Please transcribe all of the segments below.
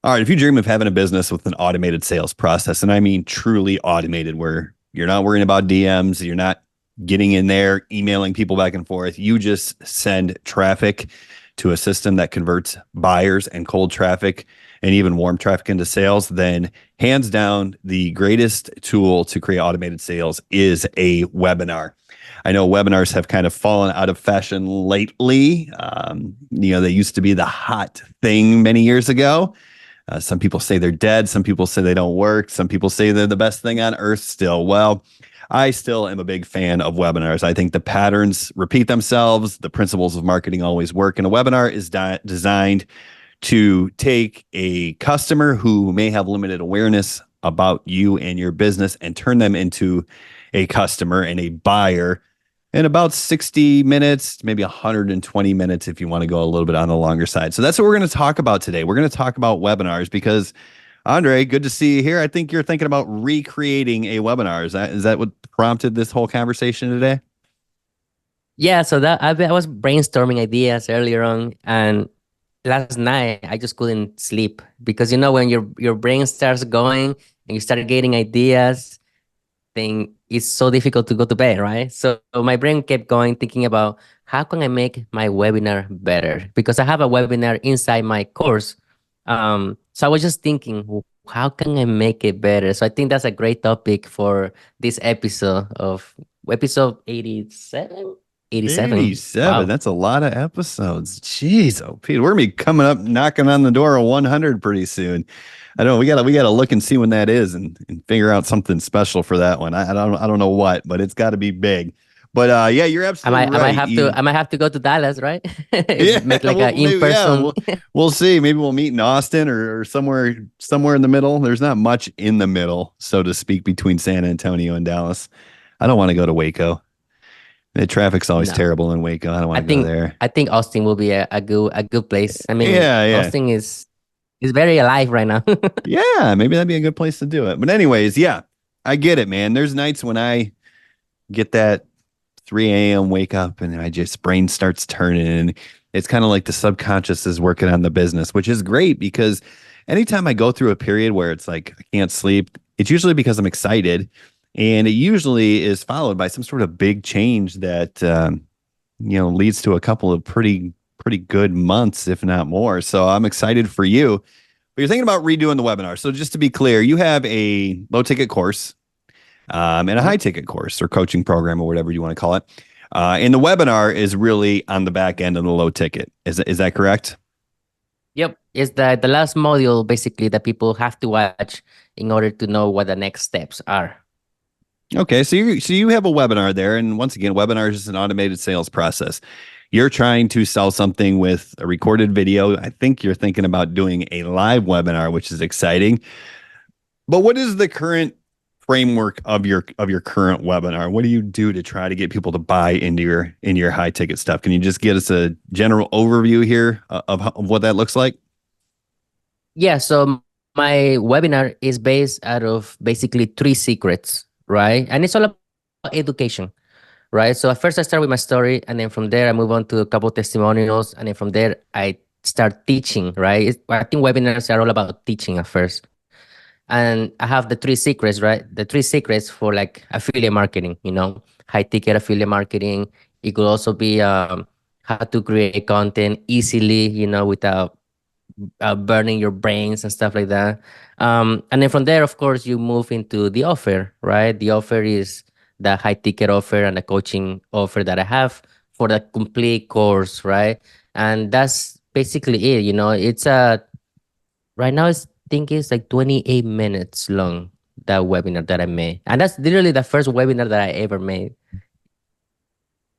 All right, if you dream of having a business with an automated sales process, and I mean truly automated, where you're not worrying about DMs, you're not getting in there, emailing people back and forth, you just send traffic to a system that converts buyers and cold traffic and even warm traffic into sales, then hands down, the greatest tool to create automated sales is a webinar. I know webinars have kind of fallen out of fashion lately. They used to be the hot thing many years ago. Some people say they're dead. Some people say they don't work. Some people say they're the best thing on earth still. Well, I still am a big fan of webinars. I think the patterns repeat themselves. The principles of marketing always work. And a webinar is designed to take a customer who may have limited awareness about you and your business and turn them into a customer and a buyer in about 60 minutes, maybe 120 minutes if you want to go a little bit on the longer side. So that's what we're going to talk about today. We're going to talk about webinars because, Andrei, good to see you here. I think you're thinking about recreating a webinar. Is that what prompted this whole conversation today? Yeah, so that I was brainstorming ideas earlier on, and last night I just couldn't sleep because when your brain starts going and you start getting ideas, then it's so difficult to go to bed, right? So my brain kept going, thinking about how can I make my webinar better? Because I have a webinar inside my course. So I was just thinking, how can I make it better? So I think that's a great topic for this episode 87. 87. 87. Wow. That's a lot of episodes. Jeez, oh, Pete, we're gonna be coming up knocking on the door of 100 pretty soon. I don't know. We gotta look and see when that is and figure out something special for that one. I don't know what, but it's got to be big. But yeah, you're I absolutely might I might right. have to I might have to go to Dallas, right? Yeah, Make like a well, maybe, yeah, in-person. we'll see. Maybe we'll meet in Austin or somewhere in the middle. There's not much in the middle, so to speak, between San Antonio and Dallas. I don't want to go to Waco. The traffic's always No. terrible in Waco. I don't I want to go think there. I think Austin will be a good place. I mean, Yeah, yeah. Austin is very alive right now. Yeah, maybe that'd be a good place to do it. But anyways, yeah, I get it, man. There's nights when I get that 3 a.m. wake up and I just brain starts turning and it's kind of like the subconscious is working on the business, which is great because anytime I go through a period where it's like I can't sleep, it's usually because I'm excited and it usually is followed by some sort of big change that leads to a couple of pretty good months, if not more. So I'm excited for you. But you're thinking about redoing the webinar. So just to be clear, you have a low ticket course and a Mhm. high ticket course or coaching program or whatever you want to call it. And the webinar is really on the back end of the low ticket. Is that correct? Yep, it's the last module basically that people have to watch in order to know what the next steps are. Okay, so you have a webinar there, and once again, webinar is just an automated sales process. You're trying to sell something with a recorded video. I think you're thinking about doing a live webinar, which is exciting. But what is the current framework of your current webinar? What do you do to try to get people to buy into your high ticket stuff? Can you just get us a general overview here of what that looks like? Yeah, so my webinar is based out of basically three secrets, right? And it's all about education, right? So at first I start with my story, and then from there I move on to a couple testimonials, and then from there I start teaching, right? I think webinars are all about teaching at first. And I have the three secrets, right? The three secrets for like affiliate marketing, high ticket affiliate marketing. It could also be how to create content easily, without burning your brains and stuff like that. And then from there, of course, you move into the offer, right? The offer is the high ticket offer and the coaching offer that I have for the complete course, right? And that's basically it. It's right now it's think it's like 28 minutes long, that webinar that I made. And that's literally the first webinar that I ever made.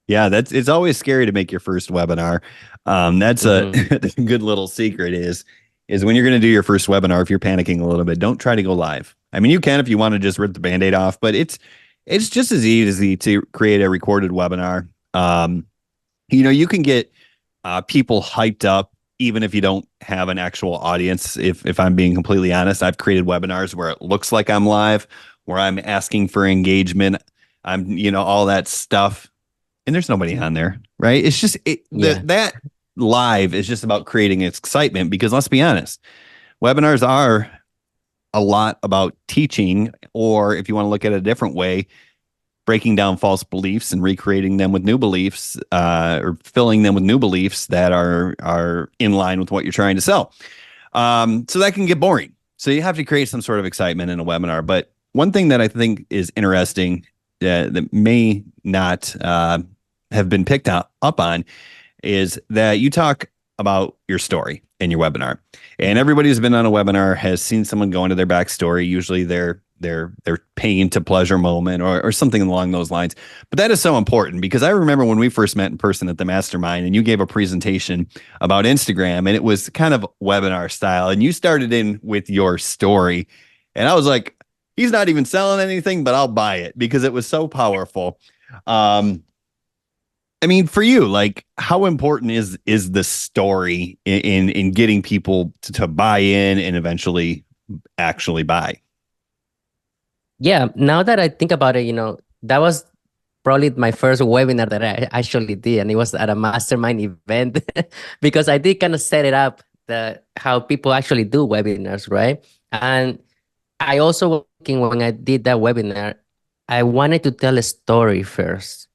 Yeah, it's always scary to make your first webinar. That's a Hmm. good little secret is when you're going to do your first webinar, if you're panicking a little bit, don't try to go live. I mean, you can if you want to just rip the band-aid off, but it's just as easy to create a recorded webinar. You can get people hyped up even if you don't have an actual audience. If I'm being completely honest, I've created webinars where it looks like I'm live, where I'm asking for engagement. I'm all that stuff and there's nobody on there, right? It's just Yeah. that live is just about creating excitement because let's be honest, Webinars are a lot about teaching, or if you want to look at it a different way, breaking down false beliefs and recreating them with new beliefs, or filling them with new beliefs that are in line with what you're trying to sell. So that can get boring. So you have to create some sort of excitement in a webinar. But one thing that I think is interesting, that may not have been picked up on, is that you talk about your story in your webinar. And everybody who's been on a webinar has seen someone go into their backstory, usually their pain to pleasure moment, or something along those lines. But that is so important, because I remember when we first met in person at the mastermind and you gave a presentation about Instagram, and it was kind of webinar style, and you started in with your story. And I was like, he's not even selling anything, but I'll buy it because it was so powerful. I mean, for you, like, how important is the story in getting people to buy in and eventually actually buy? Yeah, now that I think about it, that was probably my first webinar that I actually did, and it was at a mastermind event because I did kind of set it up the how people actually do webinars, right? And I also was thinking when I did that webinar, I wanted to tell a story first.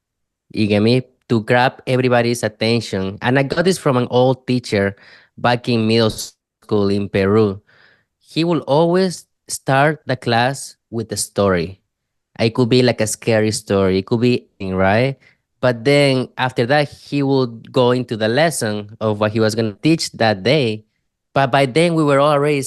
You get me? To grab everybody's attention. And I got this from an old teacher back in middle school in Peru. He will always start the class with a story. It could be like a scary story. It could be, right? But then after that, he would go into the lesson of what he was going to teach that day. But by then, we were already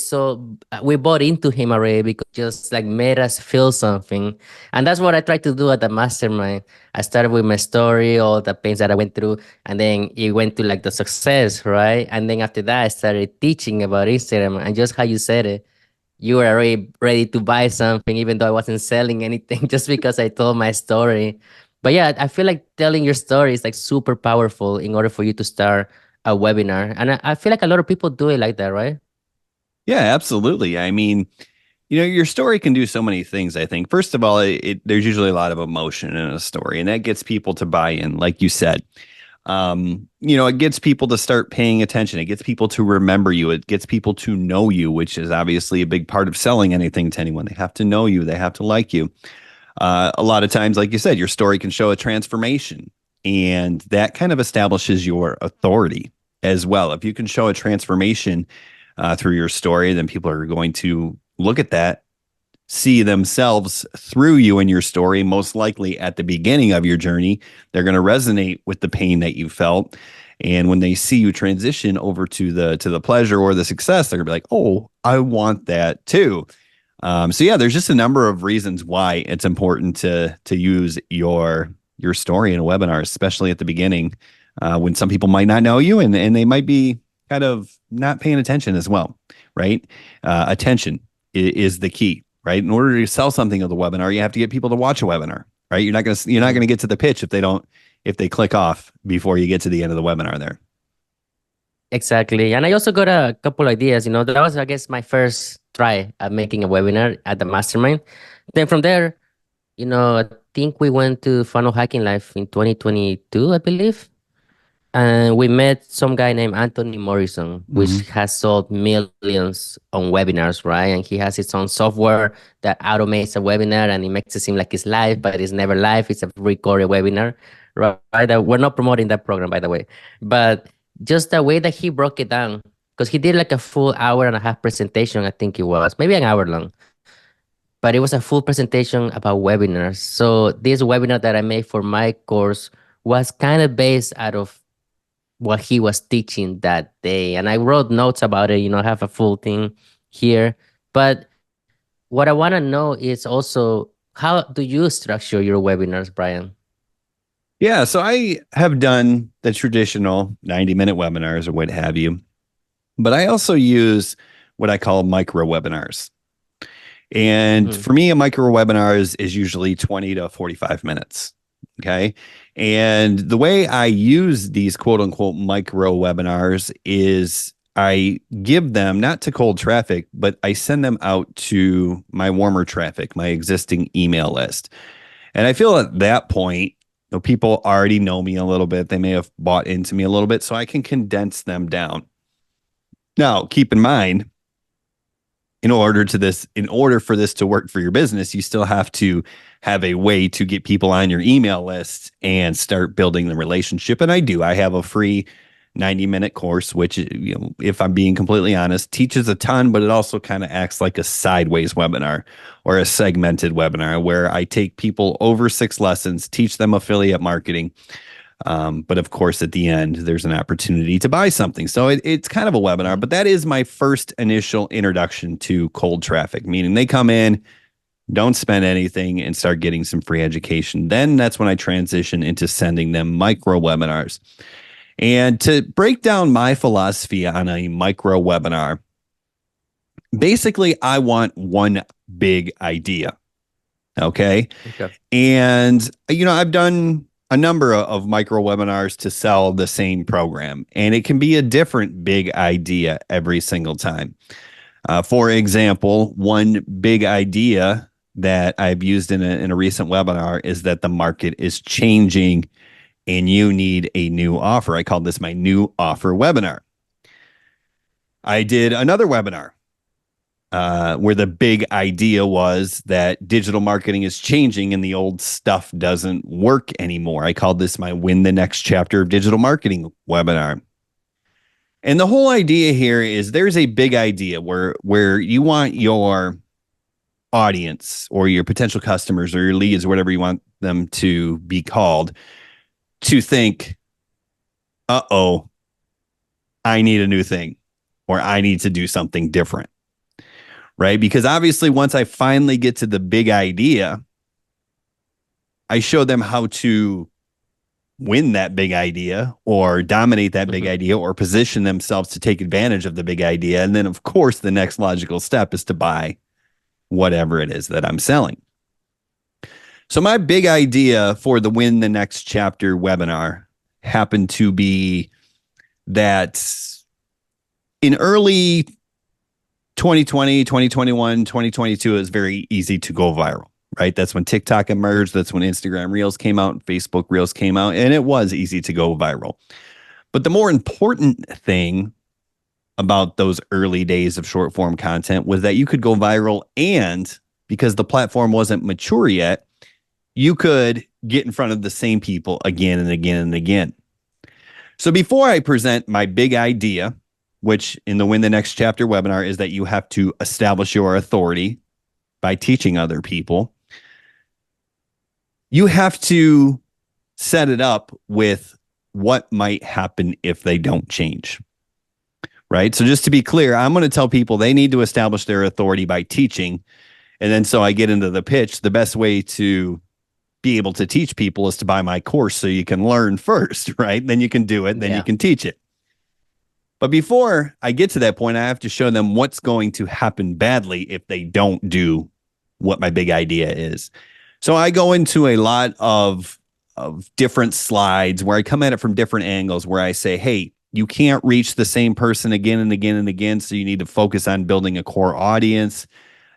we bought into him already because just like made us feel something. And that's what I tried to do at the mastermind. I started with my story, all the pains that I went through, and then it went to like the success, right? And then after that, I started teaching about Instagram and just how you said it, you were already ready to buy something, even though I wasn't selling anything, just because I told my story. But yeah, I feel like telling your story is like super powerful in order for you to start a webinar. And I feel like a lot of people do it like that, right? Yeah, absolutely. I mean, your story can do so many things. I think, first of all, there's usually a lot of emotion in a story, and that gets people to buy in, like you said. It gets people to start paying attention. It gets people to remember you. It gets people to know you, which is obviously a big part of selling anything to anyone. They have to know you. They have to like you. A lot of times, like you said, your story can show a transformation, and that kind of establishes your authority as well. If you can show a transformation through your story, then people are going to look at that, see themselves through you and your story. Most likely at the beginning of your journey, they're going to resonate with the pain that you felt. And when they see you transition over to the pleasure or the success, they're gonna be like, "Oh, I want that too." So yeah, there's just a number of reasons why it's important to use your story in a webinar, especially at the beginning, when some people might not know you, and they might be kind of not paying attention as well, right? Attention is the key, right? In order to sell something of the webinar, you have to get people to watch a webinar, right? You're not gonna get to the pitch if they click off before you get to the end of the webinar there. Exactly. And I also got a couple ideas. That was, I guess, my first try at making a webinar at the mastermind. Then from there, I think we went to Funnel Hacking Live in 2022, I believe. And we met some guy named Anthony Morrison, which Mm-hmm. has sold millions on webinars, right? And he has his own software that automates a webinar and it makes it seem like it's live, but it's never live. It's a recorded webinar, right? We're not promoting that program, by the way. But just the way that he broke it down, because he did like a full hour and a half presentation, I think it was, maybe an hour long, but it was a full presentation about webinars. So this webinar that I made for my course was kind of based out of what he was teaching that day. And I wrote notes about it, I have a full thing here. But what I want to know is also, how do you structure your webinars, Brian? Yeah, so I have done the traditional 90-minute webinars or what have you, but I also use what I call micro webinars. And Mm-hmm. for me, a micro webinar is usually 20 to 45 minutes. Okay. And the way I use these quote unquote micro webinars is I give them not to cold traffic, but I send them out to my warmer traffic, my existing email list. And I feel at that point, people already know me a little bit. They may have bought into me a little bit, so I can condense them down. Now, keep in mind, in order for this to work for your business, you still have to have a way to get people on your email list and start building the relationship. And I have a free 90-minute course, which, if I'm being completely honest, teaches a ton, but it also kind of acts like a sideways webinar or a segmented webinar where I take people over 6 lessons, teach them affiliate marketing. But of course, at the end, there's an opportunity to buy something. So it's kind of a webinar, but that is my first initial introduction to cold traffic, meaning they come in, don't spend anything, and start getting some free education. Then that's when I transition into sending them micro webinars. And to break down my philosophy on a micro webinar, basically, I want one big idea. Okay. And, I've done a number of micro webinars to sell the same program, and it can be a different big idea every single time. For example, one big idea that I've used in a recent webinar is that the market is changing and you need a new offer. I called this my new offer webinar. I did another webinar where the big idea was that digital marketing is changing and the old stuff doesn't work anymore. I called this my Win the Next Chapter of Digital Marketing webinar. And the whole idea here is there's a big idea where you want your audience or your potential customers or your leads or whatever you want them to be called to think, uh-oh, I need a new thing, or I need to do something different. Right? Because obviously, once I finally get to the big idea, I show them how to win that big idea or dominate that big idea or position themselves to take advantage of the big idea. And then, of course, the next logical step is to buy whatever it is that I'm selling. So my big idea for the Win the Next Chapter webinar happened to be that in early 2020, 2021, 2022, it was very easy to go viral, right? That's when TikTok emerged. That's when Instagram Reels came out, Facebook Reels came out, and it was easy to go viral. But the more important thing about those early days of short form content was that you could go viral, and because the platform wasn't mature yet, you could get in front of the same people again and again and again. So before I present my big idea, which in the Win the Next Chapter webinar is that you have to establish your authority by teaching other people, you have to set it up with what might happen if they don't change. Right? So just to be clear, I'm going to tell people they need to establish their authority by teaching. And then so I get into the pitch, the best way to be able to teach people is to buy my course so you can learn first, right? Then you can do it, then you can teach it. But before I get to that point, I have to show them what's going to happen badly if they don't do what my big idea is. So I go into a lot of different slides where I come at it from different angles, where I say, hey, you can't reach the same person again and again and again, so you need to focus on building a core audience.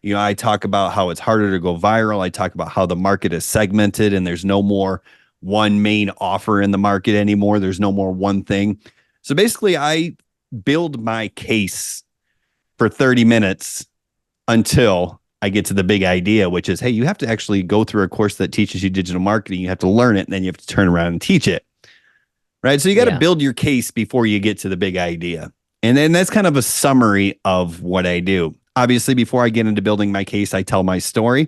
I talk about how it's harder to go viral. I talk about how the market is segmented and there's no more one main offer in the market anymore. There's no more one thing. So basically, I build my case for 30 minutes until I get to the big idea, which is, hey, you have to actually go through a course that teaches you digital marketing. You have to learn it, and then you have to turn around and teach it. Right? So you got to build your case before you get to the big idea. And then that's kind of a summary of what I do. Obviously, before I get into building my case, I tell my story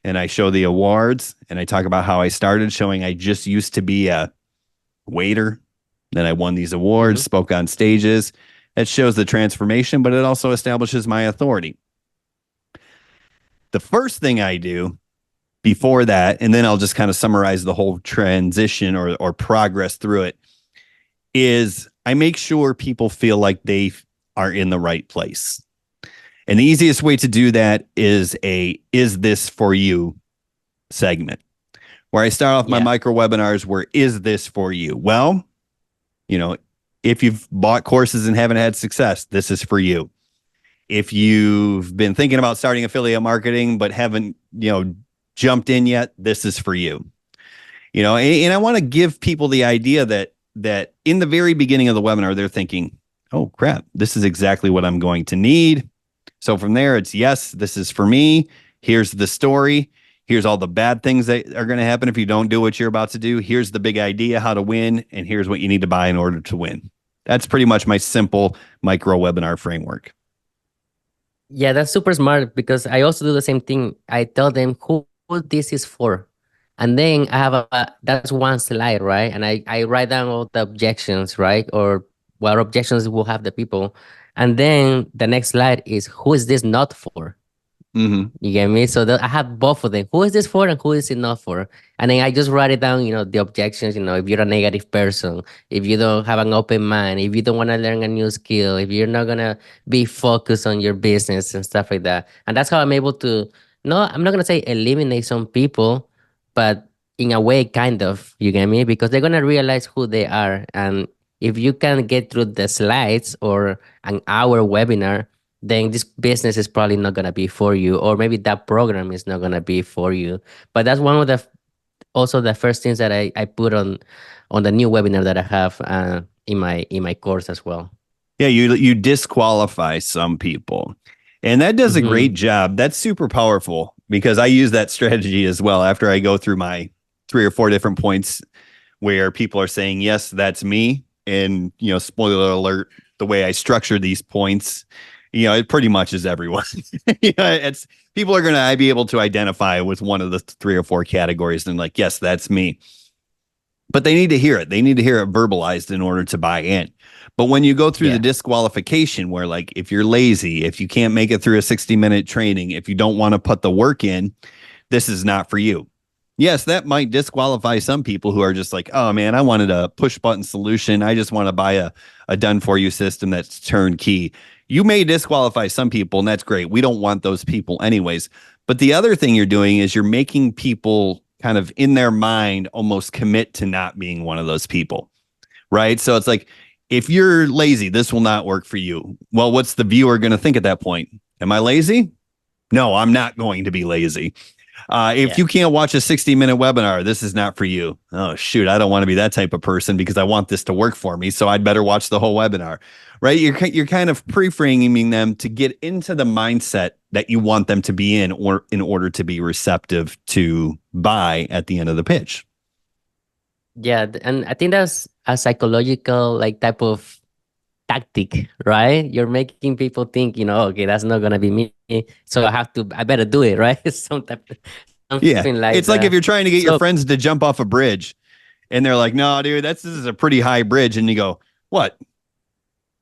and I show the awards and I talk about how I started, showing I just used to be a waiter. Then I won these awards, spoke on stages. It shows the transformation, but it also establishes my authority. The first thing I do before that, and then I'll just kind of summarize the whole transition or progress through it, is I make sure people feel like they are in the right place. And the easiest way to do that is "Is this for you?" segment, where I start off my micro webinars where "Is this for you?" Well, if you've bought courses and haven't had success, this is for you. If you've been thinking about starting affiliate marketing but haven't, jumped in yet, this is for you. And I want to give people the idea that in the very beginning of the webinar, they're thinking, oh crap, this is exactly what I'm going to need. So from there, it's yes, this is for me. Here's the story. Here's all the bad things that are going to happen if you don't do what you're about to do. Here's the big idea, how to win, and here's what you need to buy in order to win. That's pretty much my simple micro webinar framework. Yeah, that's super smart because I also do the same thing. I tell them who this is for. And then I have that's one slide, right? And I write down all the objections, right? Or what objections will have the people. And then the next slide is who is this not for? Mm-hmm. You get me? So I have both of them. Who is this for and who is it not for? And then I just write it down, the objections, if you're a negative person, if you don't have an open mind, if you don't want to learn a new skill, if you're not going to be focused on your business and stuff like that. And that's how I'm able to, no, I'm not going to say eliminate some people, but in a way, kind of, you get me? Because they're going to realize who they are. And if you can get through the slides or an hour webinar, then this business is probably not going to be for you, or maybe that program is not going to be for you. But that's one of the also the first things that I put on the new webinar that I have in my course as well. Yeah, you disqualify some people, and that does a great job. That's super powerful because I use that strategy as well. After I go through my 3 or 4 different points where people are saying yes, that's me, and spoiler alert, the way I structure these points, it pretty much is everyone. It's people are going to be able to identify with one of the 3 or 4 categories and like, yes, that's me. But they need to hear it. They need to hear it verbalized in order to buy in. But when you go through the disqualification, where like if you're lazy, if you can't make it through a 60-minute training, if you don't want to put the work in, this is not for you. Yes, that might disqualify some people who are just like, oh man, I wanted a push button solution. I just want to buy a done for you system that's turnkey. You may disqualify some people, and that's great. We don't want those people anyways. But the other thing you're doing is you're making people kind of in their mind almost commit to not being one of those people, right? So it's like, if you're lazy, this will not work for you. Well, what's the viewer going to think at that point? Am I lazy? No, I'm not going to be lazy. If you can't watch a 60-minute webinar, this is not for you. Oh, shoot, I don't want to be that type of person because I want this to work for me. So I'd better watch the whole webinar, right? You're kind of pre-framing them to get into the mindset that you want them to be in, or in order to be receptive to buy at the end of the pitch. Yeah, and I think that's a psychological type of tactic, right? You're making people think, okay, that's not gonna be me, so I better do it, right? Something like it's that. Like if you're trying to get your friends to jump off a bridge, and they're like, "No, dude, this is a pretty high bridge," and you go, "What?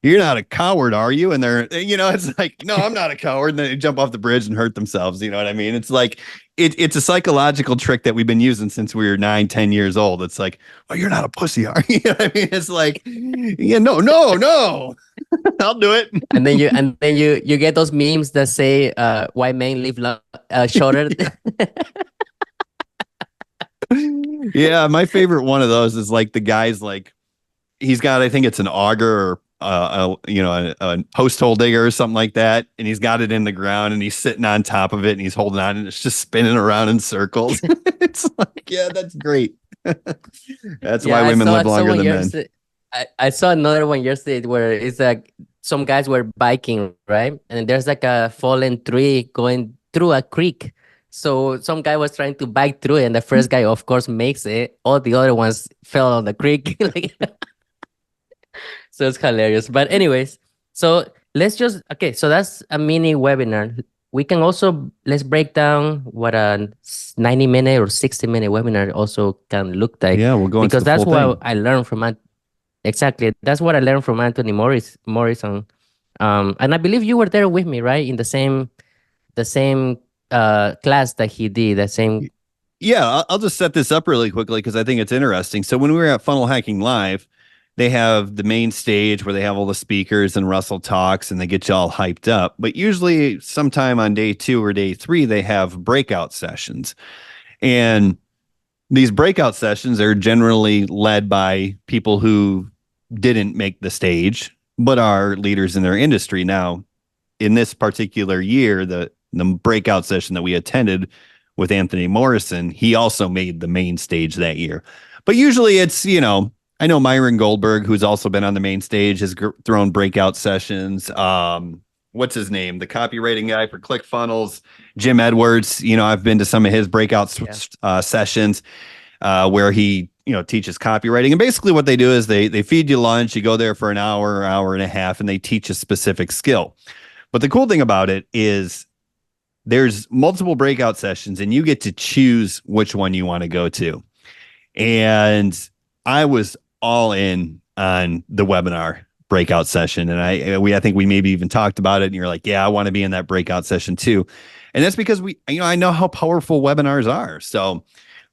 You're not a coward, are you?" And they're, it's like, "No, I'm not a coward." And then they jump off the bridge and hurt themselves. You know what I mean? It's like it's a psychological trick that we've been using since we were 9-10 years old. It's like, "Oh, you're not a pussy, are you?" You know what I mean? It's like, no. I'll do it. And then you get those memes that say white men live shorter. Yeah, my favorite one of those is like the guy's like, he's got, I think it's an auger or a post hole digger or something like that, and he's got it in the ground and he's sitting on top of it and he's holding on and it's just spinning around in circles. It's like, yeah, that's great. That's why women live longer than men. I saw another one yesterday where it's like some guys were biking, right? And there's like a fallen tree going through a creek. So some guy was trying to bike through it, and the first guy, of course, makes it. All the other ones fell on the creek. So it's hilarious. But anyways, so okay, so that's a mini webinar. We can also, let's break down what a 90-minute or 60-minute webinar also can look like. Yeah, we'll go into because the that's full what thing. I learned from exactly. That's what I learned from Anthony Morrison. And I believe you were there with me, right? In the same class that he did, the same. Yeah, I'll just set this up really quickly because I think it's interesting. So when we were at Funnel Hacking Live, they have the main stage where they have all the speakers and Russell talks and they get you all hyped up. But usually sometime on day 2 or day 3, they have breakout sessions. And these breakout sessions are generally led by people who didn't make the stage, but are leaders in their industry. Now, in this particular year, the breakout session that we attended with Anthony Morrison, he also made the main stage that year. But usually it's, I know Myron Goldberg, who's also been on the main stage, has thrown breakout sessions. what's his name? The copywriting guy for ClickFunnels, Jim Edwards. You know, I've been to some of his breakout sessions where he, you know, teaches copywriting. And basically what they do is they feed you lunch, you go there for an hour, hour and a half, and they teach a specific skill. But the cool thing about it is there's multiple breakout sessions and you get to choose which one you want to go to. And I was all in on the webinar breakout session. And I think we maybe even talked about it and you're like, yeah, I want to be in that breakout session too. And that's because I know how powerful webinars are. So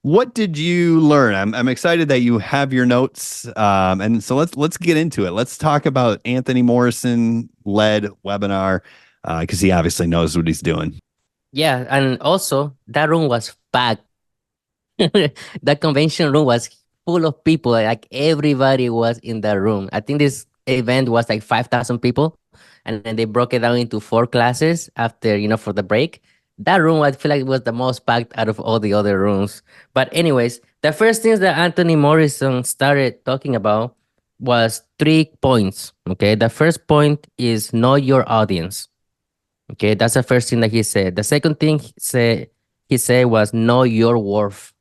what did you learn? I'm excited that you have your notes. And so let's get into it. Let's talk about Anthony Morrison led webinar because he obviously knows what he's doing. Yeah, and also that room was packed. That convention room was full of people. Like everybody was in that room. I think this event was like 5,000 people, and then they broke it down into 4 classes after, for the break. That room, I feel like it was the most packed out of all the other rooms. But anyways, the first things that Anthony Morrison started talking about was 3 points. Okay, the first point is know your audience. Okay, that's the first thing that he said. The second thing he said was know your worth.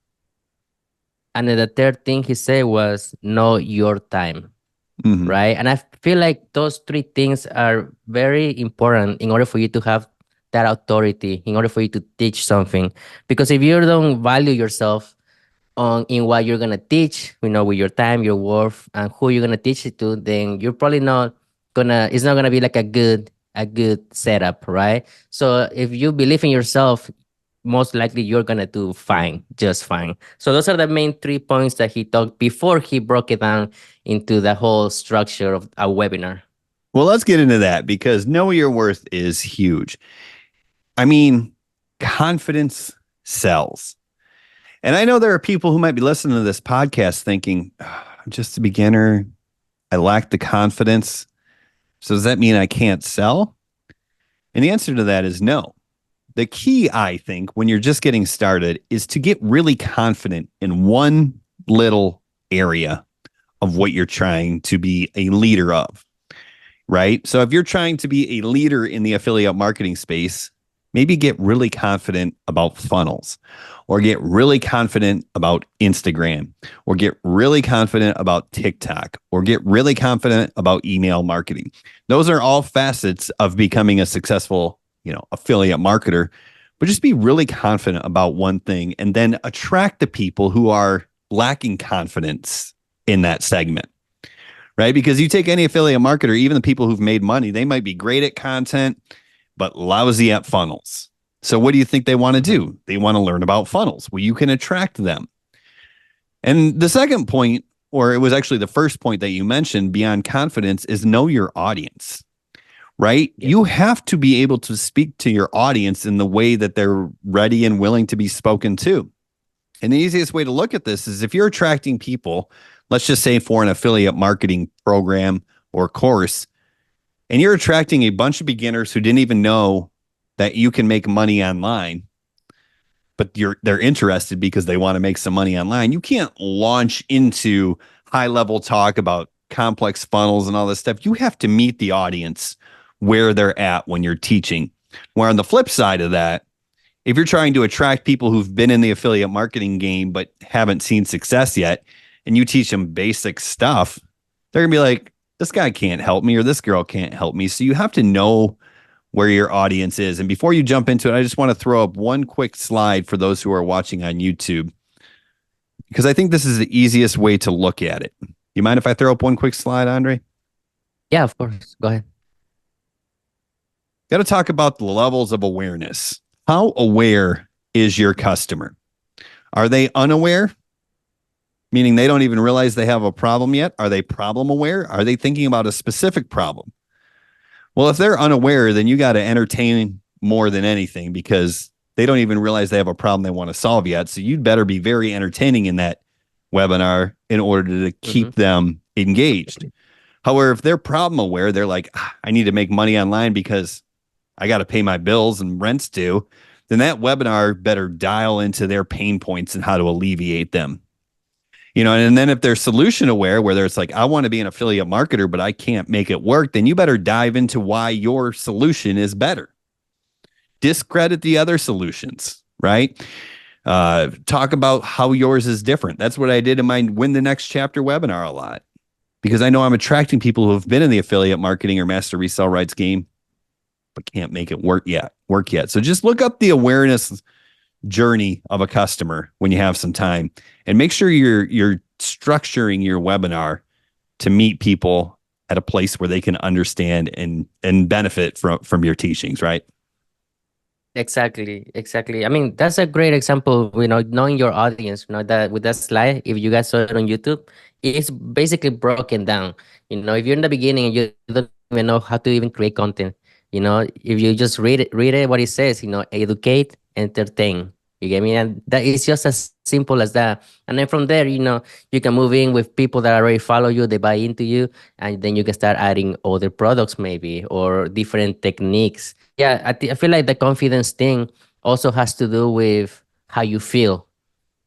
And then the third thing he said was know your time. Mhm. Right? And I feel like those 3 things are very important in order for you to have that authority, in order for you to teach something. Because if you don't value yourself in what you're gonna teach, with your time, your worth, and who you're gonna teach it to, then you're probably not gonna. It's not gonna be like a good setup, right? So if you believe in yourself, most likely you're gonna do fine, just fine. So those are the main 3 points that he talked before he broke it down into the whole structure of a webinar. Well, let's get into that because know your worth is huge. I mean, confidence sells. And I know there are people who might be listening to this podcast thinking, I'm just a beginner. I lack the confidence. So does that mean I can't sell? And the answer to that is no. The key, I think, when you're just getting started is to get really confident in one little area of what you're trying to be a leader of, right? So if you're trying to be a leader in the affiliate marketing space, maybe get really confident about funnels or get really confident about Instagram or get really confident about TikTok or get really confident about email marketing. Those are all facets of becoming a successful, affiliate marketer, but just be really confident about one thing and then attract the people who are lacking confidence in that segment, right? Because you take any affiliate marketer, even the people who've made money, they might be great at content, but lousy at funnels. So what do you think they want to do? They want to learn about funnels. Well, you can attract them. And the second point, or it was actually the first point that you mentioned beyond confidence, is know your audience, right? Yeah. You have to be able to speak to your audience in the way that they're ready and willing to be spoken to. And the easiest way to look at this is if you're attracting people, let's just say for an affiliate marketing program or course, and you're attracting a bunch of beginners who didn't even know that you can make money online, but they're interested because they want to make some money online. You can't launch into high level talk about complex funnels and all this stuff. You have to meet the audience where they're at when you're teaching. Where on the flip side of that, if you're trying to attract people who've been in the affiliate marketing game but haven't seen success yet, and you teach them basic stuff, they're gonna be like, this guy can't help me or this girl can't help me. So you have to know where your audience is. And before you jump into it, I just want to throw up one quick slide for those who are watching on YouTube, because I think this is the easiest way to look at it. You mind if I throw up one quick slide, Andrei? Yeah, of course. Go ahead. Got to talk about the levels of awareness. How aware is your customer? Are they unaware? Meaning they don't even realize they have a problem yet? Are they problem aware? Are they thinking about a specific problem? Well, if they're unaware, then you got to entertain more than anything because they don't even realize they have a problem they want to solve yet. So you'd better be very entertaining in that webinar in order to keep them engaged. However, if they're problem aware, they're like, I need to make money online because I got to pay my bills and rent's due, then that webinar better dial into their pain points and how to alleviate them. And then if they're solution aware, whether it's like, I want to be an affiliate marketer, but I can't make it work, then you better dive into why your solution is better. Discredit the other solutions, right? Talk about how yours is different. That's what I did in my Win the Next Chapter webinar a lot, because I know I'm attracting people who have been in the affiliate marketing or master resale rights game, but can't make it work yet. So just look up the awareness journey of a customer when you have some time, and make sure you're structuring your webinar to meet people at a place where they can understand and benefit from your teachings, right? Exactly. I mean, that's a great example, knowing your audience, that with that slide, if you guys saw it on YouTube, it's basically broken down. If you're in the beginning and you don't even know how to even create content, if you just read it, what it says, educate, entertain. You get me? And that is just as simple as that. And then from there, you can move in with people that already follow you, they buy into you, and then you can start adding other products maybe, or different techniques. Yeah, I feel like the confidence thing also has to do with how you feel,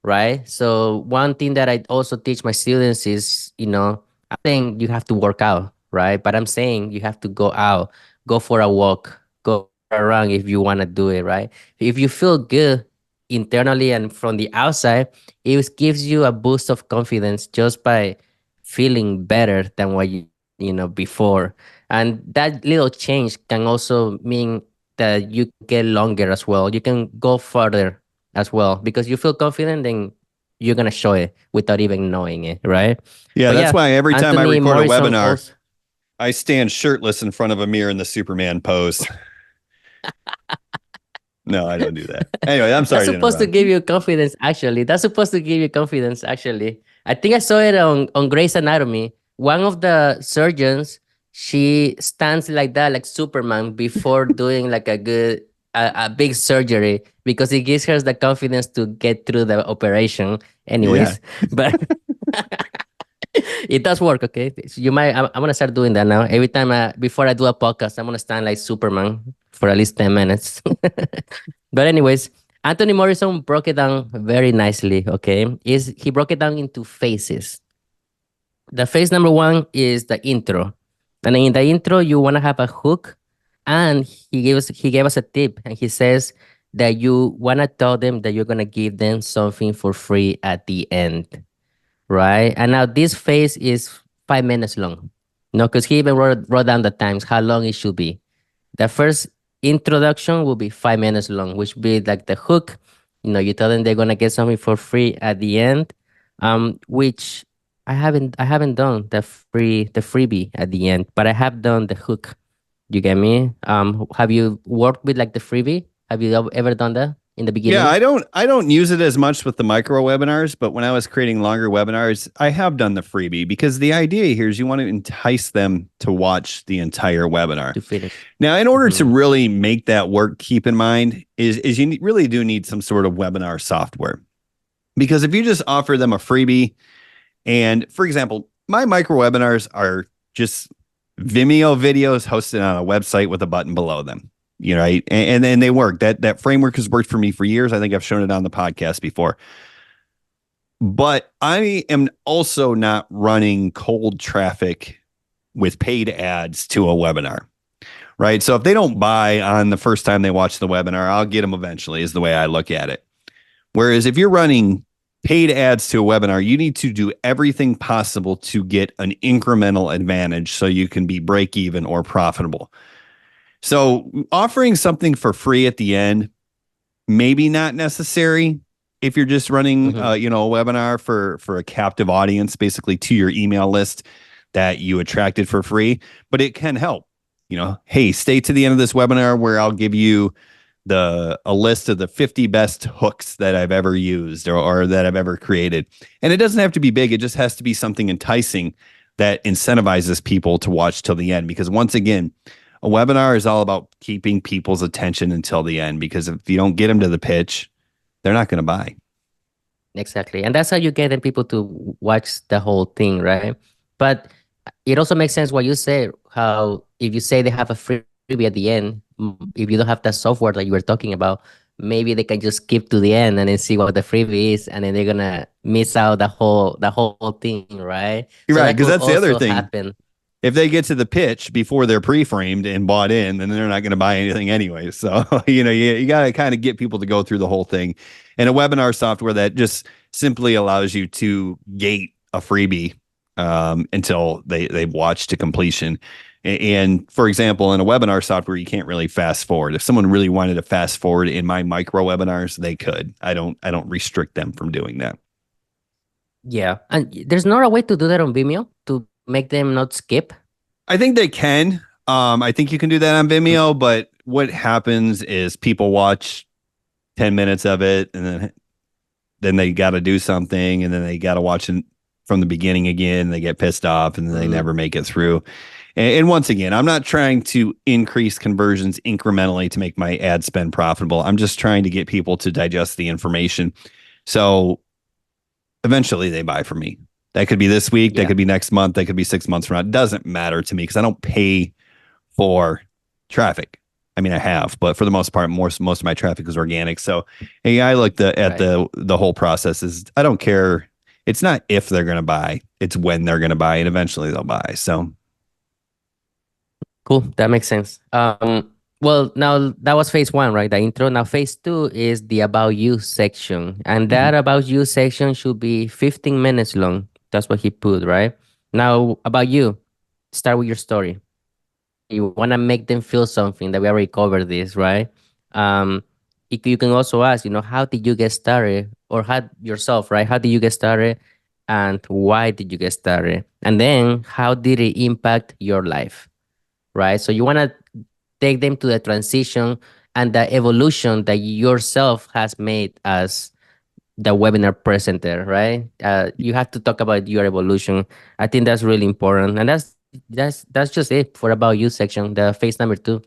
right? So one thing that I also teach my students is, I'm saying you have to work out, right? But I'm saying you have to go out, go for a walk, go for a run if you want to do it, right? If you feel good internally and from the outside, it gives you a boost of confidence just by feeling better than what before. And that little change can also mean that you get longer as well. You can go further as well, because you feel confident, then you're gonna show it without even knowing it, right? Yeah, But that's yeah, why every time I Anthony record a Morrison webinar, also. I stand shirtless in front of a mirror in the Superman pose. No, I don't do that. Anyway, I'm That's sorry to supposed to interrupt. give you confidence, actually. That's supposed to give you confidence, actually. I think I saw it on Grey's Anatomy. One of the surgeons, she stands like that, like Superman, before doing like a big surgery, because it gives her the confidence to get through the operation. Yeah. Anyways, but it does work. Okay, so I'm gonna start doing that now. Every time before I do a podcast, I'm gonna stand like Superman for at least 10 minutes. But anyways, Anthony Morrison broke it down very nicely. Okay, is he broke it down into phases. The phase number one is the intro, and in the intro you wanna have a hook, and he gave us a tip, and he says that you wanna tell them that you're gonna give them something for free at the end, right? And now this phase is 5 minutes long. No, because he even wrote down the times, how long it should be. The first introduction will be 5 minutes long, which will be like the hook. You tell them they're gonna get something for free at the end. Which I haven't done the freebie at the end, but I have done the hook. You get me? Have you worked with like the freebie? Have you ever done that in the Yeah, beginning? I don't use it as much with the micro webinars, but when I was creating longer webinars, I have done the freebie, because the idea here is you want to entice them to watch the entire webinar. To finish. Now, in order to Mm-hmm. really make that work, keep in mind is you really do need some sort of webinar software. Because if you just offer them a freebie, and for example, my micro webinars are just Vimeo videos hosted on a website with a button below them. Right? And then they work. That framework has worked for me for years. I think I've shown it on the podcast before. But I am also not running cold traffic with paid ads to a webinar. Right? So if they don't buy on the first time they watch the webinar, I'll get them eventually, is the way I look at it. Whereas if you're running paid ads to a webinar, you need to do everything possible to get an incremental advantage so you can be break even or profitable. So offering something for free at the end, maybe not necessary if you're just running Mm-hmm. a webinar for a captive audience, basically to your email list that you attracted for free, but it can help. Hey, stay to the end of this webinar where I'll give you a list of the 50 best hooks that I've ever used or that I've ever created. And it doesn't have to be big. It just has to be something enticing that incentivizes people to watch till the end. Because once again, a webinar is all about keeping people's attention until the end. Because if you don't get them to the pitch, they're not going to buy. Exactly. And that's how you get them people to watch the whole thing, right? But it also makes sense what you say, how if you say they have a freebie at the end, if you don't have that software that you were talking about, maybe they can just skip to the end and then see what the freebie is, and then they're gonna miss out the whole thing, right? You're So right, that because could that's the other also thing. happen. If they get to the pitch before they're pre-framed and bought in, then they're not going to buy anything anyway. So, you got to kind of get people to go through the whole thing. And a webinar software that just simply allows you to gate a freebie until they've watched to completion. And for example, in a webinar software, you can't really fast forward. If someone really wanted to fast forward in my micro webinars, they could. I don't restrict them from doing that. Yeah, and there's not a way to do that on Vimeo to make them not skip. I think they can. I think you can do that on Vimeo, but what happens is people watch 10 minutes of it and then they got to do something and then they got to watch it from the beginning again. They get pissed off and then they Mm, never make it through. And once again, I'm not trying to increase conversions incrementally to make my ad spend profitable. I'm just trying to get people to digest the information. So eventually they buy from me. That could be this week. That yeah, could be next month. That could be 6 months from now. It doesn't matter to me because I don't pay for traffic. I mean, I have, but for the most part, most of my traffic is organic. So, hey, I look at right. the whole process is I don't care. It's not if they're going to buy; it's when they're going to buy, and eventually they'll buy. So, Cool. That makes sense. Well, now that was phase one, right? The intro. Now phase two is the about you section. And mhm. that about you section should be 15 minutes long. That's what he put, right? Now about you, start with your story. You want to make them feel something that we already covered this, right? Um, you can also ask, how did you get started? Or how yourself, right? How did you get started? And why did you get started? And then how did it impact your life? Right? So you want to take them to the transition and the evolution that yourself has made as the webinar presenter, right? You have to talk about your evolution. I think that's really important, and that's just it for about you section, the phase number two.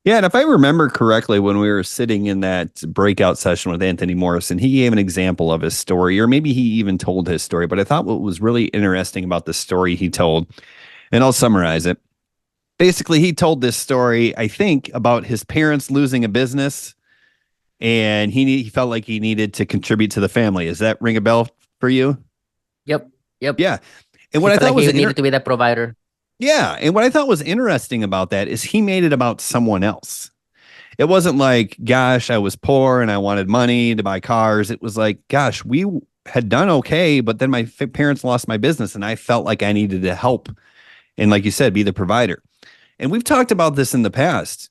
Yeah, and if I remember correctly, when we were sitting in that breakout session with Anthony Morrison, he gave an example of his story, or maybe he even told his story. But I thought what was really interesting about the story he told, and I'll summarize it. Basically, he told this story, I think, about his parents losing a business, and he felt like he needed to contribute to the family. Does that ring a bell for you? Yep, yep. Yeah. And He what I felt thought like was he needed to be the provider. yeah, and what I thought was interesting about that is he made it about someone else. It wasn't like, gosh, I was poor and I wanted money to buy cars. It was like, gosh, we had done okay, but then my parents lost my business and I felt like I needed to help. And like you said, be the provider. And we've talked about this in the past.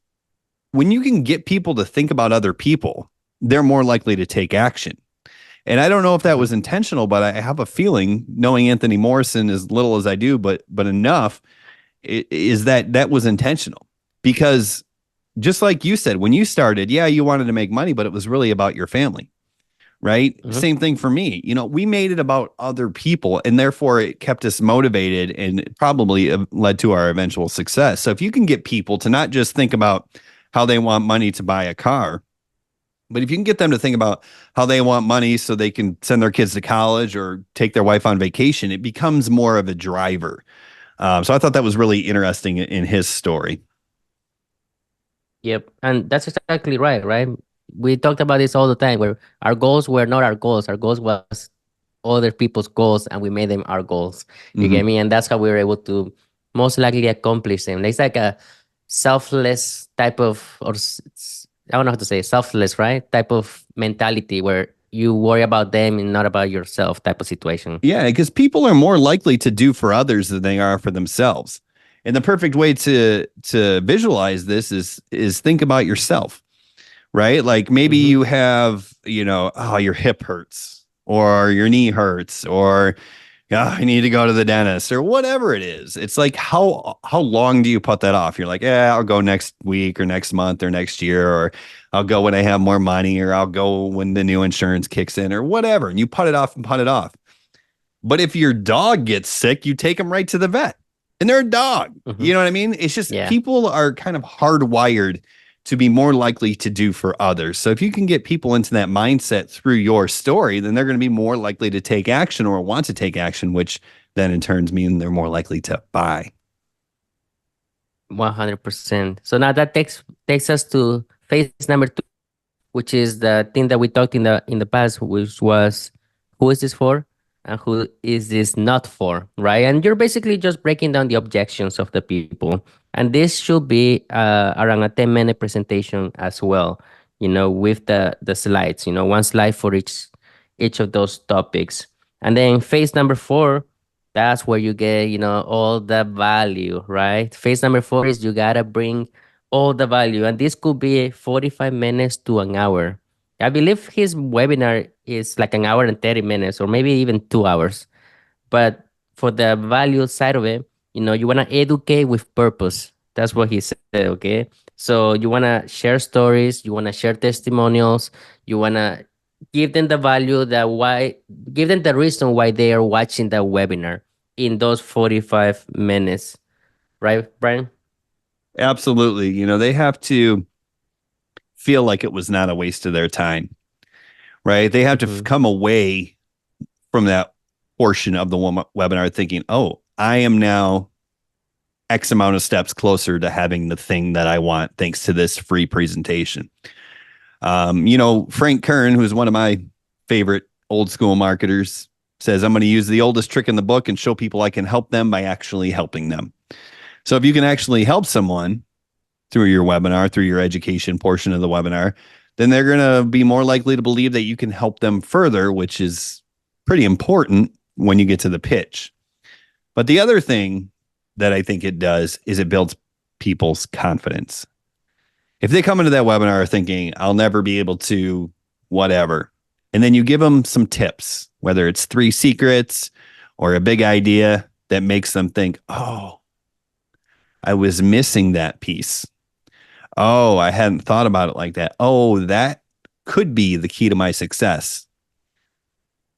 When you can get people to think about other people, they're more likely to take action. And I don't know if that Mhm. was intentional, but I have a feeling, knowing Anthony Morrison as little as I do, but enough, is that was intentional. Because just like you said, when you started, yeah, you wanted to make money, but it was really about your family, right? Mhm. Same thing for me. We made it about other people, and therefore it kept us motivated and it probably led to our eventual success. So if you can get people to not just think about how they want money to buy a car, but if you can get them to think about how they want money so they can send their kids to college or take their wife on vacation, it becomes more of a driver. So I thought that was really interesting in his story. Yep, and that's exactly right, right? We talked about this all the time, where our goals were not our goals. Our goals was other people's goals, and we made them our goals. You get Hmm. me? And that's how we were able to most likely accomplish them. It's like a selfless type of, I don't know how to say selfless, right? Type of mentality where you worry about them and not about yourself type of situation. Yeah, because people are more likely to do for others than they are for themselves. And the perfect way to visualize this is think about yourself, right? Like maybe Mm-hmm. you have, oh, your hip hurts or your knee hurts or I need to go to the dentist or whatever it is. It's like how long do you put that off? You're like, yeah, I'll go next week or next month or next year, or I'll go when I have more money, or I'll go when the new insurance kicks in or whatever. And you put it off and put it off. But if your dog gets sick, you take them right to the vet. And they're a dog. Mm-hmm. You know what I mean? It's just Yeah. people are kind of hardwired to be more likely to do for others. So if you can get people into that mindset through your story, then they're going to be more likely to take action or want to take action, which then in turns mean they're more likely to buy. 100%. So now that takes us to phase number two, which is the thing that we talked in the past, which was who is this for and who is this not for, right? And you're basically just breaking down the objections of the people. And this should be around a 10-minute presentation as well, with the slides, one slide for each of those topics. And then phase number 4, that's where you get, all the value, right? Phase number 4 is you gotta bring all the value, and this could be 45 minutes to an hour. I believe his webinar is like an hour and 30 minutes, or maybe even 2 hours. But for the value side of it, you want to educate with purpose. That's what he said, okay? So you want to share stories, you want to share testimonials, you want to give them the value that why, give them the reason why they are watching the webinar in those 45 minutes, right, Brian? Absolutely. They have to feel like it was not a waste of their time, right? They have to Mm-hmm. come away from that portion of the webinar thinking, oh, I am now X amount of steps closer to having the thing that I want thanks to this free presentation. Frank Kern, who's one of my favorite old school marketers, says, I'm going to use the oldest trick in the book and show people I can help them by actually helping them. So if you can actually help someone through your webinar, through your education portion of the webinar, then they're going to be more likely to believe that you can help them further, which is pretty important when you get to the pitch. But the other thing that I think it does is it builds people's confidence. If they come into that webinar thinking, I'll never be able to whatever, and then you give them some tips, whether it's 3 secrets or a big idea that makes them think, oh, I was missing that piece. Oh, I hadn't thought about it like that. Oh, that could be the key to my success.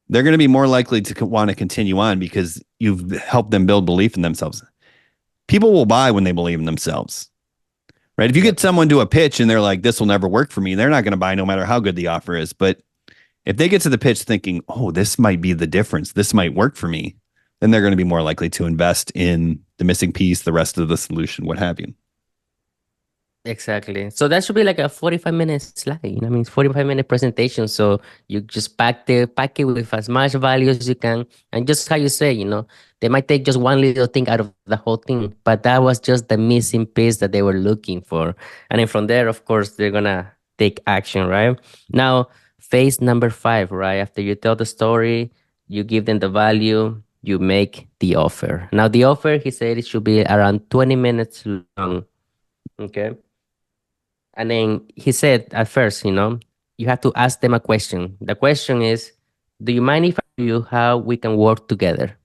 They're going to be more likely to want to continue on because you've helped them build belief in themselves. People will buy when they believe in themselves, right? If you get someone to a pitch and they're like, this will never work for me, they're not going to buy no matter how good the offer is. But if they get to the pitch thinking, oh, this might be the difference, this might work for me, then they're going to be more likely to invest in the missing piece, the rest of the solution, what have you. Exactly. So that should be like a 45-minute slide. 45-minute presentation. So you just pack it with as much value as you can. And just how you say, they might take just one little thing out of the whole thing, but that was just the missing piece that they were looking for. And then from there, of course, they're gonna take action, right? Now, phase number 5, right? After you tell the story, you give them the value, you make the offer. Now, the offer, he said, it should be around 20 minutes long. Okay. And then he said at first, you have to ask them a question. The question is, do you mind if I tell you how we can work together?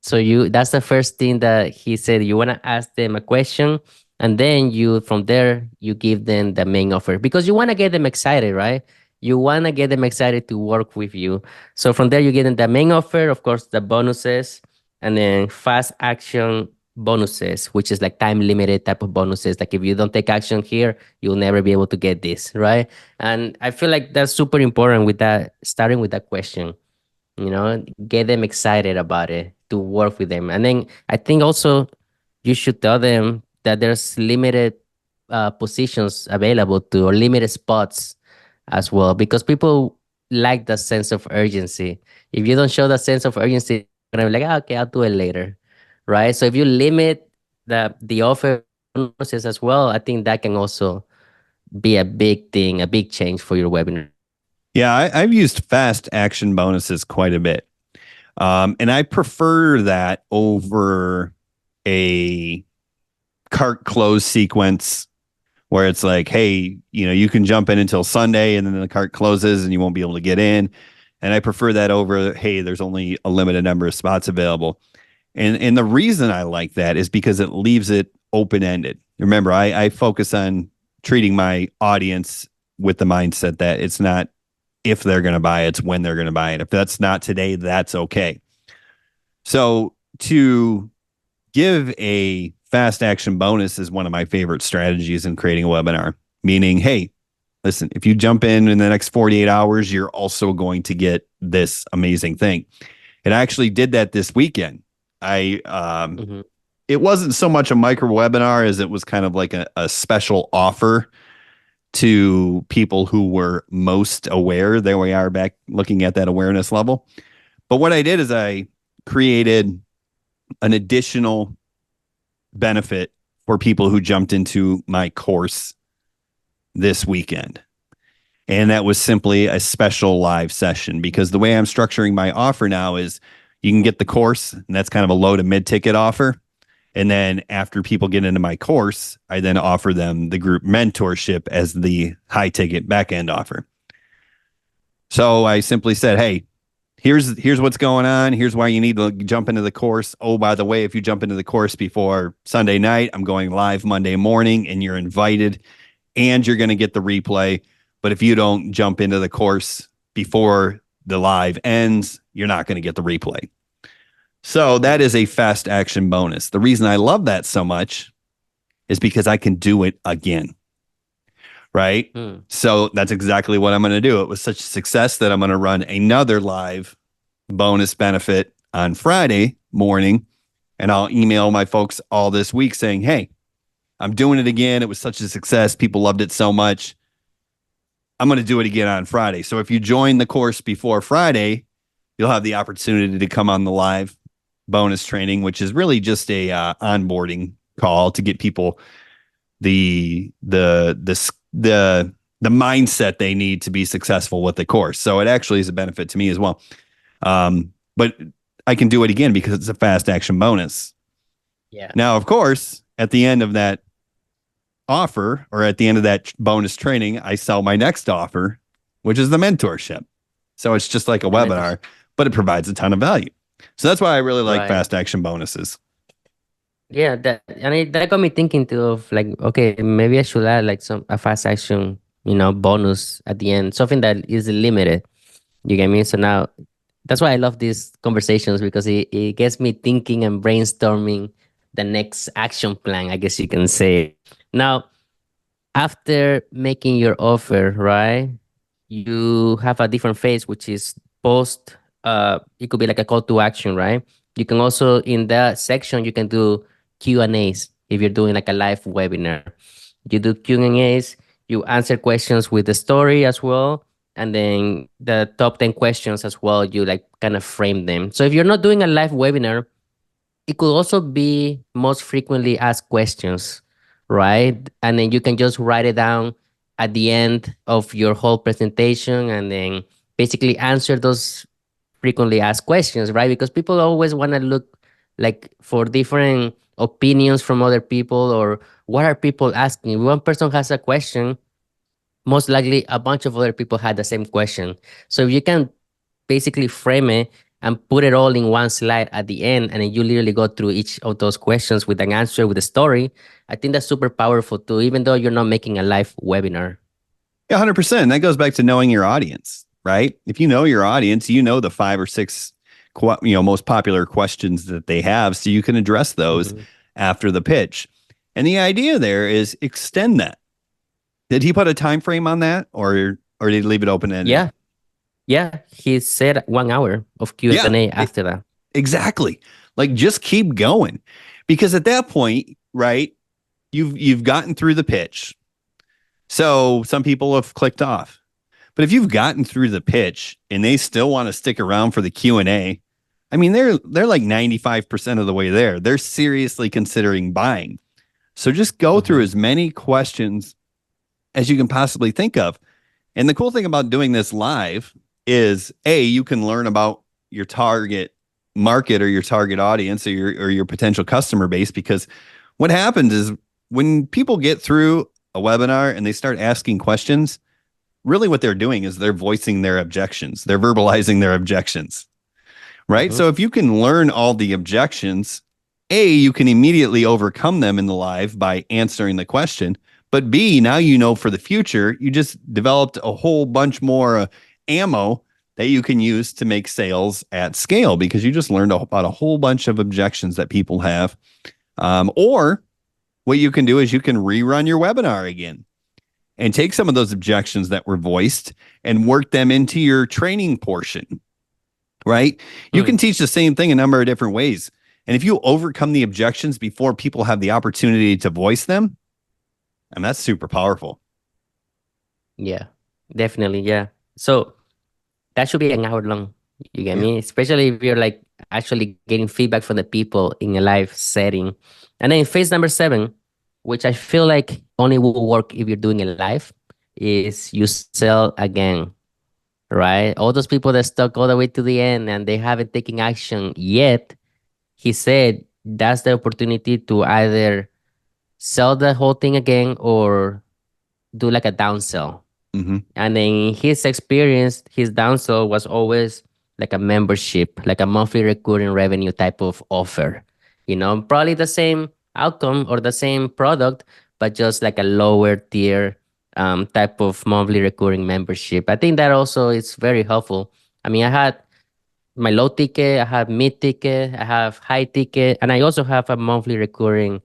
So that's the first thing that he said. You want to ask them a question, and then from there, you give them the main offer because you want to get them excited, right? You want to get them excited to work with you. So from there, you get them the main offer, of course, the bonuses, and then fast action bonuses, which is like time limited type of bonuses. Like if you don't take action here, you'll never be able to get this, right? And I feel like that's super important with that, starting with that question, get them excited about it to work with them. And then I think also you should tell them that there's limited positions available or limited spots as well, because people like the sense of urgency. If you don't show the sense of urgency, they're gonna be like, okay, I'll do it later, right? So if you limit the offer bonuses as well, I think that can also be a big thing, a big change for your webinar. Yeah, I've used fast action bonuses quite a bit. And I prefer that over a cart close sequence where it's like, hey, you can jump in until Sunday and then the cart closes and you won't be able to get in. And I prefer that over, hey, there's only a limited number of spots available. And the reason I like that is because it leaves it open-ended. Remember, I focus on treating my audience with the mindset that it's not if they're going to buy it, it's when they're going to buy it. If that's not today, that's okay. So to give a fast action bonus is one of my favorite strategies in creating a webinar, meaning, hey, listen, if you jump in the next 48 hours, you're also going to get this amazing thing. It actually did that this weekend. It wasn't so much a micro webinar as it was kind of like a special offer to people who were most aware. There we are back looking at that awareness level. But what I did is I created an additional benefit for people who jumped into my course this weekend. And that was simply a special live session, because the way I'm structuring my offer now is you can get the course, and that's kind of a low to mid ticket offer. And then after people get into my course, I then offer them the group mentorship as the high ticket back end offer. So I simply said, hey, here's what's going on. Here's why you need to jump into the course. Oh, by the way, if you jump into the course before Sunday night, I'm going live Monday morning, and you're invited, and you're going to get the replay. But if you don't jump into the course before the live ends, you're not going to get the replay. So that is a fast action bonus. The reason I love that so much is because I can do it again. Right? So that's exactly what I'm going to do. It was such a success that I'm going to run another live bonus benefit on Friday morning, and I'll email my folks all this week saying, hey, I'm doing it again. It was such a success. People loved it so much. I'm going to do it again on Friday. So if you join the course before Friday, you'll have the opportunity to come on the live bonus training, which is really just a onboarding call to get people the mindset they need to be successful with the course. So it actually is a benefit to me as well. But I can do it again because it's a fast action bonus. Yeah. Now, of course, at the end of that offer, or at the end of that bonus training, I sell my next offer, which is the mentorship. So it's just like a webinar, but it provides a ton of value. So that's why I really like fast action bonuses. Yeah, that got me thinking too of like, okay, maybe I should add like a fast action, bonus at the end, something that is limited. You get me? So now that's why I love these conversations, because it gets me thinking and brainstorming the next action plan, I guess you can say. Now, after making your offer, right, you have a different phase, which is post. It could be like a call to action, right? You can also, in that section, you can do Q&As if you're doing like a live webinar. You do Q&As, you answer questions with the story as well, and then the top 10 questions as well, you like kind of frame them. So if you're not doing a live webinar, it could also be most frequently asked questions, right? And then you can just write it down at the end of your whole presentation, and then basically answer those frequently asked questions, right? Because people always want to look like for different opinions from other people, or what are people asking. If one person has a question, most likely a bunch of other people had the same question. So if you can basically frame it and put it all in one slide at the end, and then you literally go through each of those questions with an answer, with a story, I think that's super powerful too, even though you're not making a live webinar. Yeah, 100%. That goes back to knowing your audience, right? If you know your audience, you know the 5 or 6 most popular questions that they have, so you can address those after the pitch. And the idea there is extend that. Did he put a time frame on that, or did he leave it open ended? Yeah, he said 1 hour of Q&A after that. Exactly. Like, just keep going, because at that point, right, you've gotten through the pitch. So some people have clicked off. But if you've gotten through the pitch and they still want to stick around for the Q&A, I mean, they're like 95% of the way there. They're seriously considering buying. So just go through as many questions as you can possibly think of. And the cool thing about doing this live is, you can learn about your target market, or your target audience, or your potential customer base. Because what happens is, when people get through a webinar and they start asking questions, really what they're doing is they're voicing their objections. They're verbalizing their objections, right? So if you can learn all the objections, you can immediately overcome them in the live by answering the question. But B, now you know for the future, you just developed a whole bunch more ammo that you can use to make sales at scale, because you just learned about a whole bunch of objections that people have. Or what you can do is you can rerun your webinar again and take some of those objections that were voiced and work them into your training portion, right? You can teach the same thing a number of different ways. And if you overcome the objections before people have the opportunity to voice them, and that's super powerful. Yeah, definitely. Yeah. So that should be an hour long. You get Yeah. me? Especially if you're like actually getting feedback from the people in a live setting. And then phase number 7, which I feel like only will work if you're doing it live, is you sell again, right? All those people that stuck all the way to the end and they haven't taken action yet, he said that's the opportunity to either sell the whole thing again or do like a downsell. Hmm. And in his experience, his downsell was always like a membership, like a monthly recurring revenue type of offer. Probably the same outcome or the same product, but just like a lower tier type of monthly recurring membership. I think that also is very helpful. I mean, I had my low ticket, I have mid ticket, I have high ticket, and I also have a monthly recurring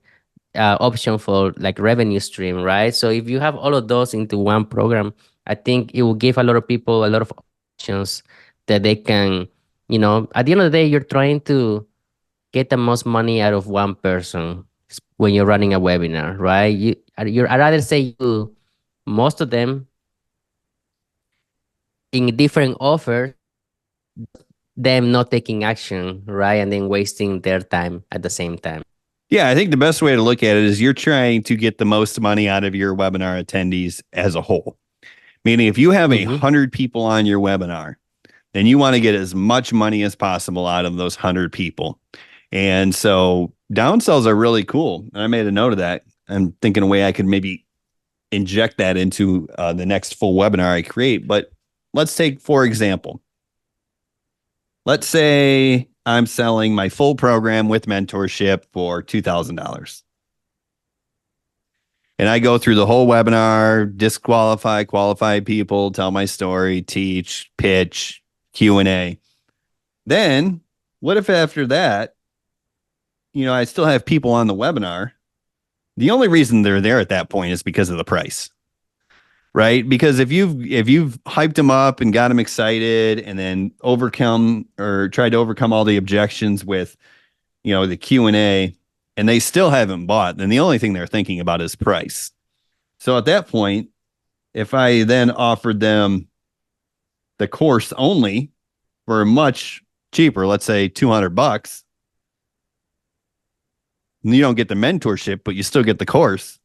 option for like revenue stream, right? So if you have all of those into one program, I think it will give a lot of people a lot of options that they can, at the end of the day, you're trying to get the most money out of one person when you're running a webinar, right? I'd rather say you most of them in different offers, them not taking action, right? And then wasting their time at the same time. Yeah, I think the best way to look at it is you're trying to get the most money out of your webinar attendees as a whole. Meaning, if you have a Mm-hmm. 100 people on your webinar, then you want to get as much money as possible out of those 100 people. And so downsells are really cool. And I made a note of that. I'm thinking a way I could maybe inject that into the next full webinar I create. But let's take, for example, let's say I'm selling my full program with mentorship for $2,000. And I go through the whole webinar, disqualify, qualify people, tell my story, teach, pitch, Q&A. Then what if after that, I still have people on the webinar? The only reason they're there at that point is because of the price, right? Because if you've hyped them up and got them excited and then overcome or tried to overcome all the objections with, the Q&A and they still haven't bought, then the only thing they're thinking about is price. So at that point, if I then offered them the course only for much cheaper, let's say $200, you don't get the mentorship, but you still get the course.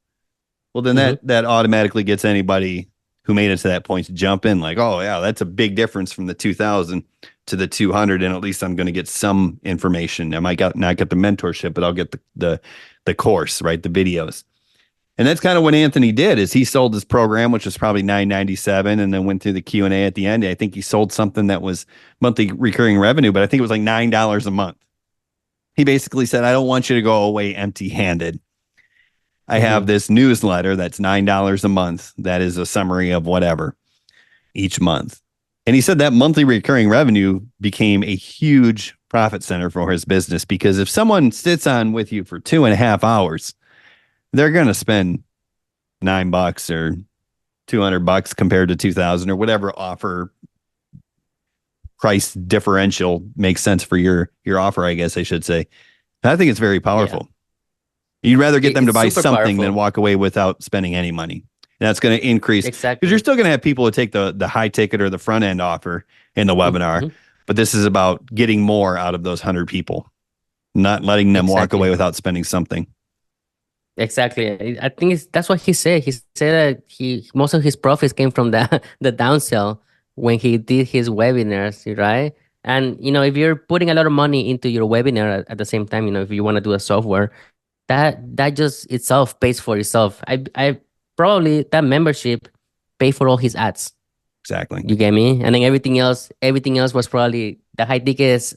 Well, then Mm-hmm. that automatically gets anybody who made it to that point to jump in like, oh yeah, that's a big difference from the 2000 to the 200. And at least I'm going to get some information. I might not get the mentorship, but I'll get the course, right? The videos. And that's kind of what Anthony did is he sold his program, which was probably $9.97, and then went through the Q&A at the end. I think he sold something that was monthly recurring revenue, but I think it was like $9 a month. He basically said, I don't want you to go away empty handed. I have Mm-hmm. this newsletter that's $9 a month. That is a summary of whatever each month. And he said that monthly recurring revenue became a huge profit center for his business because if someone sits on with you for 2.5 hours, they're going to spend $9 or $200 compared to 2000 or whatever offer price differential makes sense for your offer, I guess I should say. And I think it's very Yeah. powerful. You'd rather get them to It's buy super something than powerful. walk away without spending any money. And that's going to increase because you're Exactly. still going to have people who take the high ticket or the front end offer in the webinar. Mm-hmm. But this is about getting more out of those 100 people, not letting them walk away Exactly. without spending something. Exactly. I think that's what he said. He said that most of his profits came from the the downsell when he did his webinars, right? And if you're putting a lot of money into your webinar at the same time, if you want to do a software, that just itself pays for itself. I probably that membership pay for all his ads. Exactly. You get me? And then everything else was probably the high tickets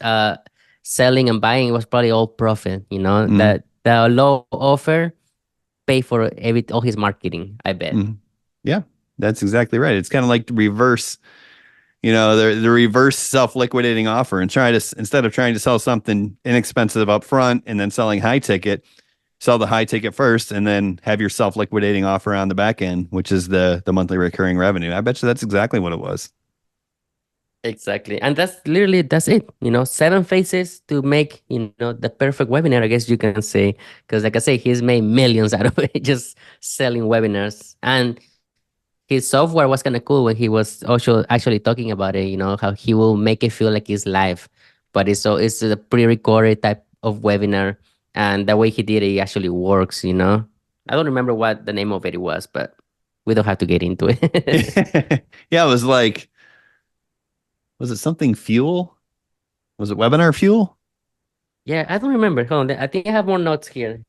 selling and buying was probably all profit, Mm-hmm. that the low offer pay for all his marketing, I bet. Mm-hmm. Yeah, that's exactly right. It's kind of like the reverse, the reverse self-liquidating offer and instead of trying to sell something inexpensive up front and then selling high ticket, sell the high ticket first and then have your self-liquidating offer on the back end, which is the monthly recurring revenue. I bet you that's exactly what it was. Exactly. And that's it. 7 phases to make, the perfect webinar, I guess you can say. Because like I say, he's made millions out of it just selling webinars. And his software was kind of cool when he was also actually talking about it, how he will make it feel like it's live, but it's a pre-recorded type of webinar, and the way he did it actually works. I don't remember what the name of it was, but we don't have to get into it. Yeah, it was like, was it something fuel? Was it webinar fuel? Yeah, I don't remember. Hold on, I think I have more notes here.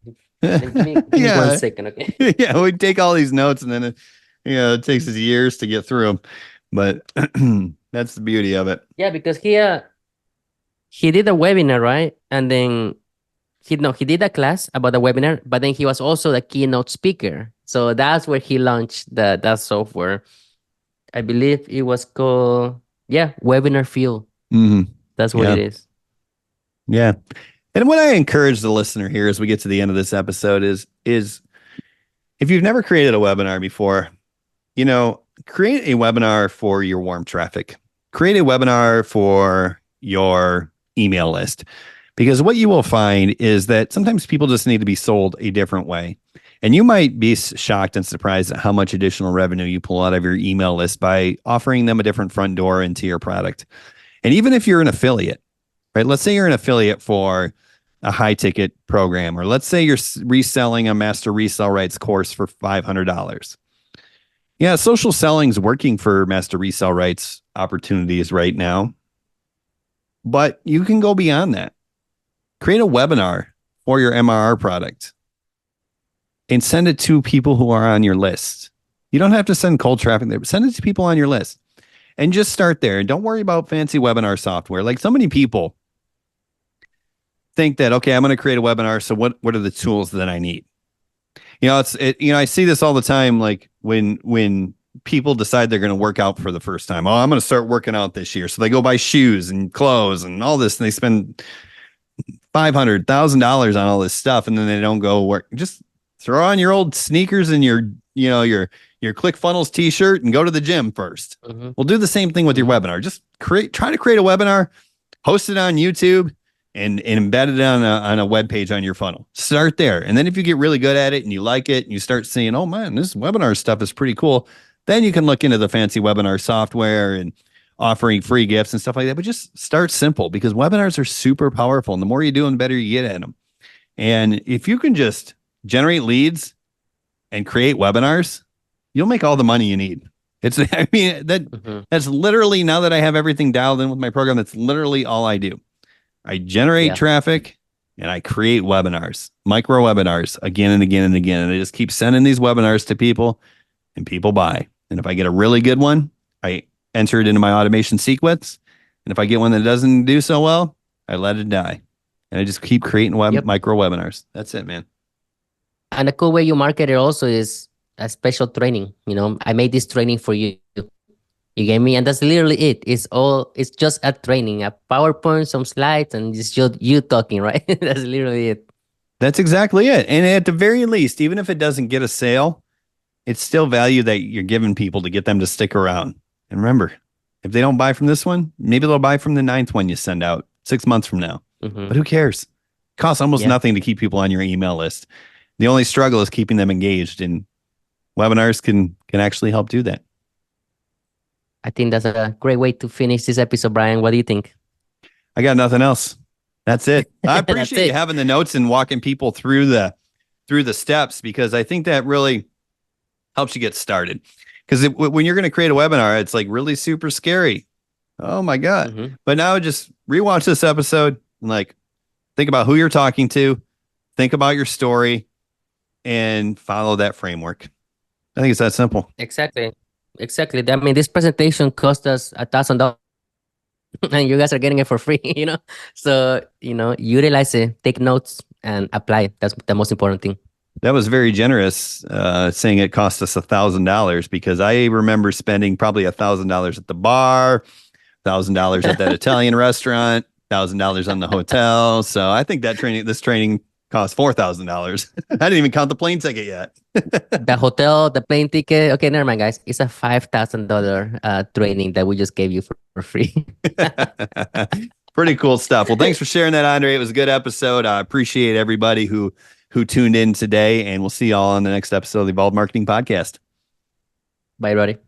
Then give me one Yeah. second, okay? Yeah, we take all these notes and then it takes us years to get through them. But that's the beauty of it. Yeah, because he did a webinar, right? And then he did a class about the webinar, but then he was also the keynote speaker. So that's where he launched that software. I believe it was called, Webinar Fuel. Mm-hmm. That's what Yeah. it is. Yeah. And what I encourage the listener here as we get to the end of this episode is if you've never created a webinar before, create a webinar for your warm traffic. Create a webinar for your email list. Because what you will find is that sometimes people just need to be sold a different way. And you might be shocked and surprised at how much additional revenue you pull out of your email list by offering them a different front door into your product. And even if you're an affiliate, right? Let's say you're an affiliate for a high ticket program, or let's say you're reselling a master resell rights course for $500. Yeah, social selling's working for master resell rights opportunities right now, but you can go beyond that. Create a webinar for your MRR product and send it to people who are on your list. You don't have to send cold traffic there, but send it to people on your list and just start there. And don't worry about fancy webinar software. Like, so many people think that, okay, I'm going to create a webinar. So what are the tools that I need? I see this all the time. Like when people decide they're going to work out for the first time. Oh, I'm going to start working out this year. So they go buy shoes and clothes and all this, and they spend $500,000 on all this stuff, and then they don't go work. Just throw on your old sneakers and your ClickFunnels t-shirt and go to the gym first. Mm-hmm. We'll do the same thing with your webinar. Just try to create a webinar, host it on YouTube, and embed it on a web page on your funnel. Start there. And then if you get really good at it and you like it and you start seeing, oh man, this webinar stuff is pretty cool, then you can look into the fancy webinar software and offering free gifts and stuff like that. But just start simple, because webinars are super powerful. And the more you do, the better you get at them. And if you can just generate leads and create webinars, you'll make all the money you need. That's literally, now that I have everything dialed in with my program, that's literally all I do. I generate traffic and I create webinars, micro webinars, again and again and again. And I just keep sending these webinars to people, and people buy. And if I get a really good one, I enter it into my automation sequence. And if I get one that doesn't do so well, I let it die. And I just keep creating micro webinars. That's it, man. And a cool way you market it also is a special training. I made this training for you. You get me? And that's literally it. It's just a training, a PowerPoint, some slides, and it's just you talking, right? That's literally it. That's exactly it. And at the very least, even if it doesn't get a sale, it's still value that you're giving people to get them to stick around. And remember, if they don't buy from this one, maybe they'll buy from the 9th one you send out 6 months from now. Mm-hmm. But who cares? It costs almost nothing to keep people on your email list. The only struggle is keeping them engaged, and webinars can actually help do that. I think that's a great way to finish this episode, Brian. What do you think? I got nothing else. That's it. I appreciate you having the notes and walking people through the steps, because I think that really helps you get started. Because when you're going to create a webinar, it's like really super scary. Oh my God. Mm-hmm. But now just rewatch this episode and like think about who you're talking to, think about your story, and follow that framework. I think it's that simple. Exactly. I mean, this presentation cost us $1,000 and you guys are getting it for free, So, utilize it, take notes, and apply it. That's the most important thing. That was very generous, saying it cost us $1,000, because I remember spending probably $1,000 at the bar, $1,000 at that Italian restaurant, $1,000 on the hotel. So I think this training cost $4,000. I didn't even count the plane ticket yet. The hotel, the plane ticket. Okay, never mind, guys. It's a $5,000 training that we just gave you for free. Pretty cool stuff. Well, thanks for sharing that, Andrei. It was a good episode. I appreciate everybody who tuned in today, and we'll see y'all on the next episode of the Evolved Marketing Podcast. Bye, buddy.